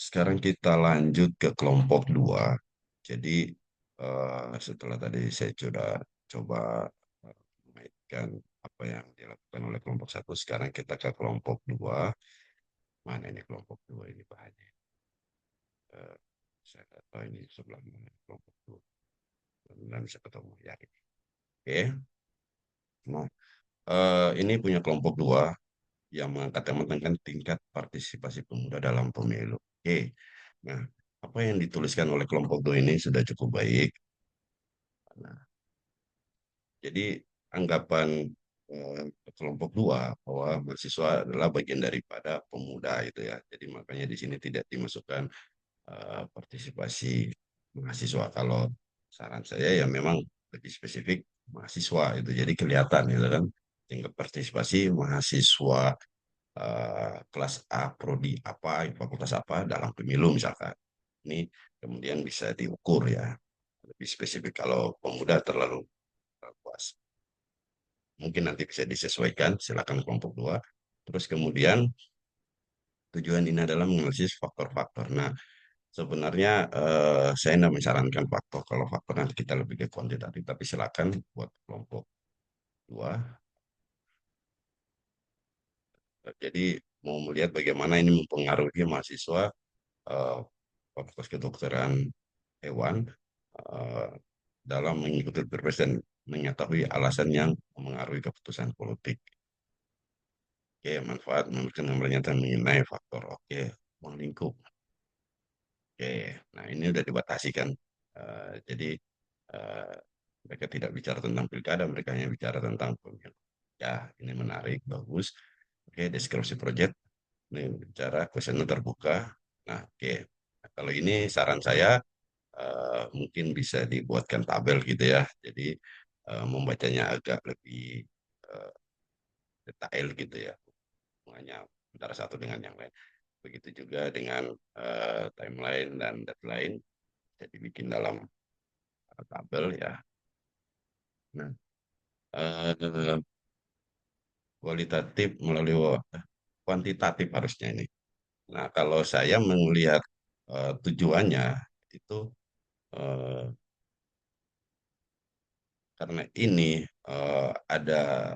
sekarang kita lanjut ke kelompok dua. Jadi setelah tadi saya sudah coba mengaitkan apa yang dilakukan oleh kelompok satu, sekarang kita ke kelompok dua. Mana ini kelompok dua ini bahannya? Eh, saya nggak tahu ini sebelah mana kelompok dua. Mudah bisa ketemu ya. Oke. Nah, ini punya kelompok dua yang mengangkat tema tentang tingkat partisipasi pemuda dalam pemilu. Oke. Nah, apa yang dituliskan oleh kelompok dua ini sudah cukup baik. Nah, jadi anggapan eh, kelompok dua bahwa mahasiswa adalah bagian daripada pemuda itu ya. Jadi makanya di sini tidak dimasukkan partisipasi mahasiswa. Kalau saran saya ya memang lebih spesifik mahasiswa itu. Jadi kelihatan gitu kan tingkat partisipasi mahasiswa kelas A, prodi apa, fakultas apa dalam pemilu misalkan. Ini kemudian bisa diukur ya. Lebih spesifik kalau pemuda terlalu luas. Mungkin nanti bisa disesuaikan, silakan kelompok dua. Terus kemudian tujuan ini adalah menganalisis faktor-faktor. Nah, sebenarnya saya tidak menyarankan faktor. Kalau faktor nanti kita lebih ke kuantitatif, tapi silakan buat kelompok dua. Jadi mau melihat bagaimana ini mempengaruhi mahasiswa eh, fakultas kedokteran hewan eh, dalam mengikuti pilpres dan mengetahui alasan yang mengaruhi keputusan politik. Oke, manfaat memberikan pernyataan mengenai faktor. Oke, ruang lingkup. Oke, nah ini udah dibatasi kan. Jadi eh, mereka tidak bicara tentang pilkada, mereka hanya bicara tentang pemilu. Ya, ini menarik, bagus. Oke, deskripsi proyek. Ini bicara kuesioner terbuka. Nah, oke. Nah, kalau ini saran saya mungkin bisa dibuatkan tabel gitu ya. Jadi membacanya agak lebih eh, detail gitu ya. Hanya antara satu dengan yang lain. Begitu juga dengan timeline dan deadline. Jadi bikin dalam tabel ya. Nah, eh, kualitatif melalui kuantitatif harusnya ini. Nah, kalau saya melihat tujuannya itu eh, karena ini ada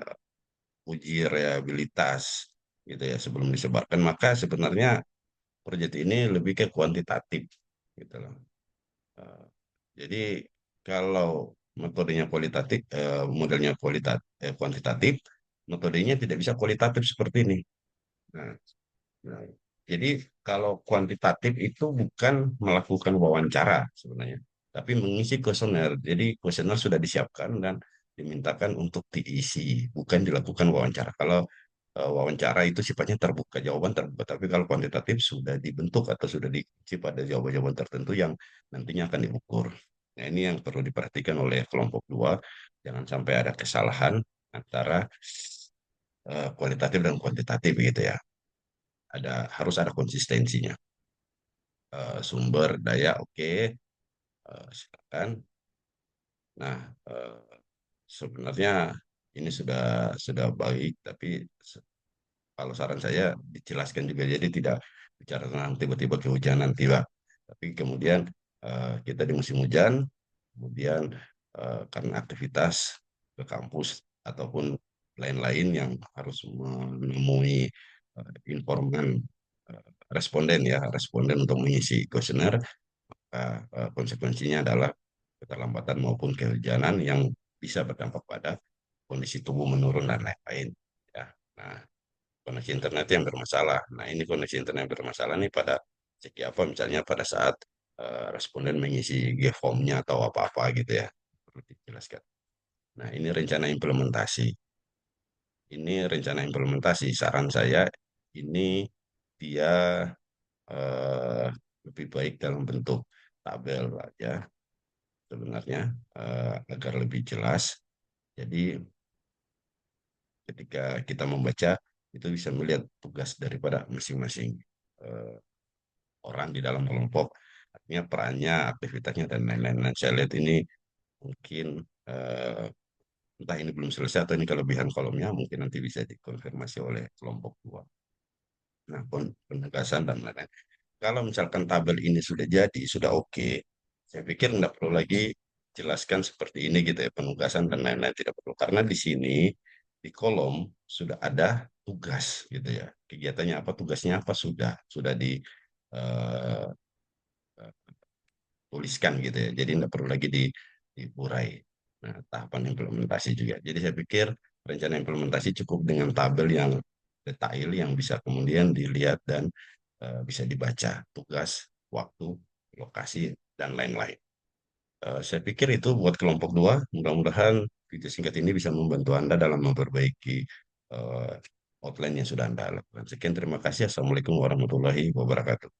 uji reliabilitas gitu ya sebelum disebarkan, maka sebenarnya proyek ini lebih ke kuantitatif gitu loh. Eh, jadi kalau metodenya kualitatif, modelnya kuantitatif, metodenya tidak bisa kualitatif seperti ini. Nah, nah, jadi kalau kuantitatif itu bukan melakukan wawancara sebenarnya, tapi mengisi kuesioner. Jadi kuesioner sudah disiapkan dan dimintakan untuk diisi, bukan dilakukan wawancara. Kalau wawancara itu sifatnya terbuka, jawaban terbuka. Tapi kalau kuantitatif sudah dibentuk atau sudah diisi pada jawaban-jawaban tertentu yang nantinya akan diukur. Nah, ini yang perlu diperhatikan oleh kelompok dua. Jangan sampai ada kesalahan antara kualitatif dan kuantitatif gitu ya. Harus ada konsistensinya. Sumber daya oke, silakan. Nah, sebenarnya ini sudah baik, tapi kalau saran saya dijelaskan juga jadi tidak bicara tentang tiba-tiba kehujanan tiba, tapi kemudian kita di musim hujan, kemudian karena aktivitas ke kampus ataupun lain-lain yang harus menemui informan responden ya, responden untuk mengisi kuesioner, konsekuensinya adalah keterlambatan maupun kehujanan yang bisa berdampak pada kondisi tubuh menurun dan lain-lain. Ya, nah koneksi internet yang bermasalah. Nah ini koneksi internet yang bermasalah nih pada segi apa? Misalnya pada saat responden mengisi G-formnya atau apa-apa gitu ya, perlu dijelaskan. Nah ini rencana implementasi. Ini rencana implementasi. Saran saya ini dia eh, lebih baik dalam bentuk tabel aja sebenarnya agar lebih jelas. Jadi ketika kita membaca itu bisa melihat tugas daripada masing-masing eh, orang di dalam kelompok, artinya perannya, aktivitasnya dan lain-lain. Nah, saya lihat ini mungkin eh, entah ini belum selesai atau ini kelebihan kolomnya, mungkin nanti bisa dikonfirmasi oleh kelompok dua. Nah, penegasan dan lain-lain. kalau misalkan tabel ini sudah jadi, sudah oke, saya pikir nggak perlu lagi jelaskan seperti ini gitu ya, penugasan dan lain-lain tidak perlu. Karena di sini, di kolom sudah ada tugas gitu ya. Kegiatannya apa, tugasnya apa sudah eh, tuliskan gitu ya. Jadi nggak perlu lagi diurai. Nah, tahapan implementasi juga. Jadi saya pikir rencana implementasi cukup dengan tabel yang detail yang bisa kemudian dilihat dan bisa dibaca tugas, waktu, lokasi, dan lain-lain. Saya pikir itu buat kelompok dua. Mudah-mudahan video singkat ini bisa membantu Anda dalam memperbaiki outline yang sudah Anda lakukan. Sekian, terima kasih. Assalamualaikum warahmatullahi wabarakatuh.